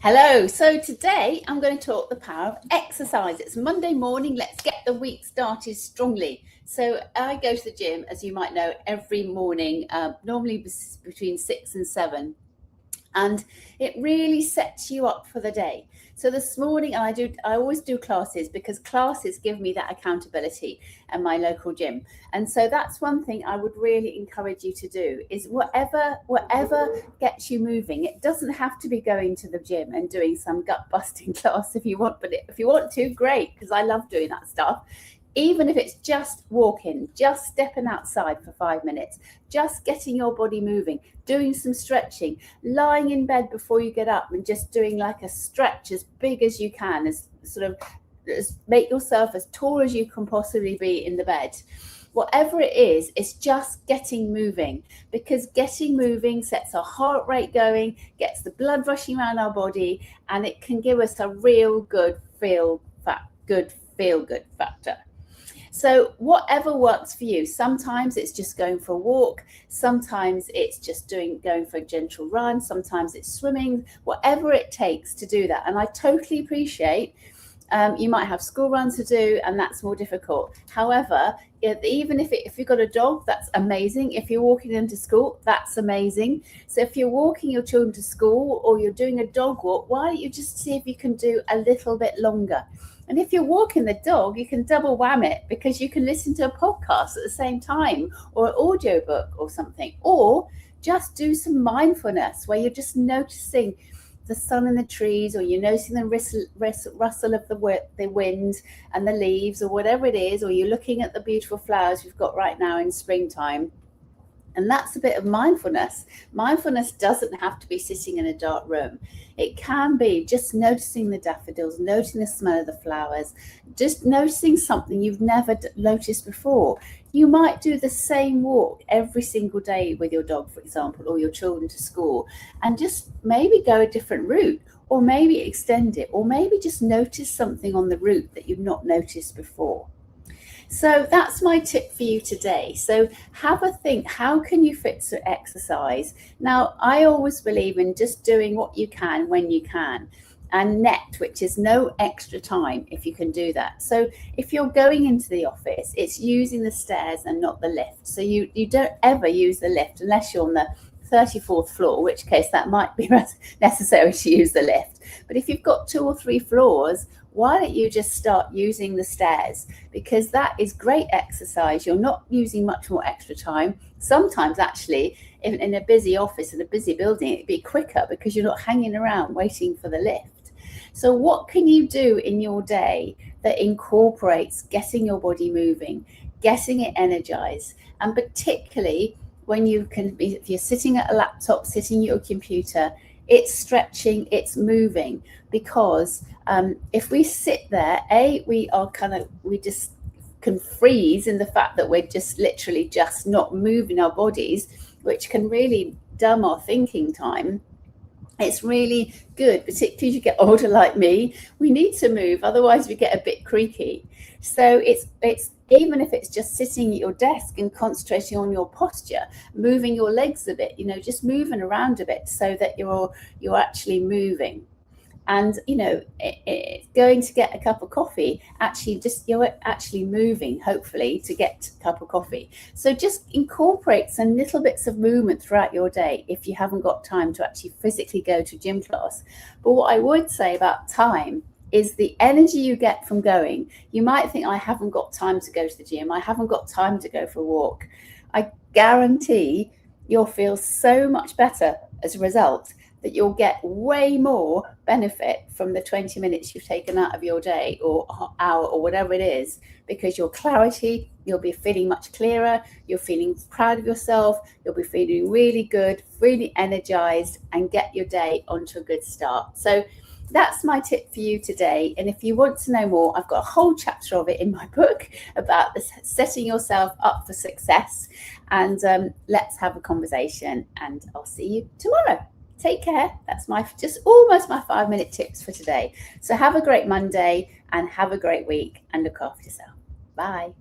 Hello. So today I'm going to talk the power of exercise. It's Monday morning. Let's get the week started strongly. So I go to the gym, as you might know, every morning, normally between 6 and 7. And it really sets you up for the day. So this morning, I always do classes because classes give me that accountability at my local gym. And so that's one thing I would really encourage you to do is whatever gets you moving. It doesn't have to be going to the gym and doing some gut busting class if you want, but if you want to, great, because I love doing that stuff. Even if it's just walking, just stepping outside for 5 minutes, just getting your body moving, doing some stretching, lying in bed before you get up and just doing like a stretch as big as you can, make yourself as tall as you can possibly be in the bed. Whatever it is, it's just getting moving, because getting moving sets our heart rate going, gets the blood rushing around our body, and it can give us a real good feel good factor. So whatever works for you. Sometimes it's just going for a walk. Sometimes it's just going for a gentle run. Sometimes it's swimming, whatever it takes to do that. And I totally appreciate you might have school runs to do, and that's more difficult. However, even if you've got a dog, that's amazing. If you're walking them to school, that's amazing. So if you're walking your children to school or you're doing a dog walk, why don't you just see if you can do a little bit longer? And if you're walking the dog, you can double wham it, because you can listen to a podcast at the same time, or an audiobook or something, or just do some mindfulness where you're just noticing the sun in the trees, or you're noticing the rustle of the wind and the leaves, or whatever it is, or you're looking at the beautiful flowers we've got right now in springtime. And that's a bit of mindfulness. Mindfulness doesn't have to be sitting in a dark room. It can be just noticing the daffodils, noticing the smell of the flowers, just noticing something you've never noticed before. You might do the same walk every single day with your dog, for example, or your children to school, and just maybe go a different route, or maybe extend it, or maybe just notice something on the route that you've not noticed before. So that's my tip for you today. So have a think, how can you fit some exercise? Now, I always believe in just doing what you can when you can, and net, which is no extra time if you can do that. So if you're going into the office, it's using the stairs and not the lift. So you don't ever use the lift unless you're on the 34th floor, in which case that might be necessary to use the lift. But if you've got 2 or 3 floors, why don't you just start using the stairs? Because that is great exercise. You're not using much more extra time. Sometimes actually, in a busy office, in a busy building, it'd be quicker because you're not hanging around waiting for the lift. So what can you do in your day that incorporates getting your body moving, getting it energized, and particularly when you can be, if you're sitting at a laptop, sitting at your computer, it's stretching, it's moving. Because if we sit there, we just can freeze in the fact that we're just literally just not moving our bodies, which can really dumb our thinking time. It's really good, particularly as you get older like me. We need to move, otherwise we get a bit creaky. So it's even if it's just sitting at your desk and concentrating on your posture, moving your legs a bit, just moving around a bit so that you're actually moving. And going to get a cup of coffee, you're actually moving, hopefully, to get a cup of coffee. So just incorporate some little bits of movement throughout your day if you haven't got time to actually physically go to gym class. But what I would say about time is the energy you get from going. You might think, I haven't got time to go to the gym, I haven't got time to go for a walk. I guarantee you'll feel so much better as a result, that you'll get way more benefit from the 20 minutes you've taken out of your day or hour or whatever it is, because your clarity, you'll be feeling much clearer, you're feeling proud of yourself, you'll be feeling really good, really energized, and get your day onto a good start. So that's my tip for you today. And if you want to know more, I've got a whole chapter of it in my book about this, setting yourself up for success. And let's have a conversation, and I'll see you tomorrow. Take care. That's just almost my 5-minute tips for today. So have a great Monday and have a great week, and look after yourself. Bye.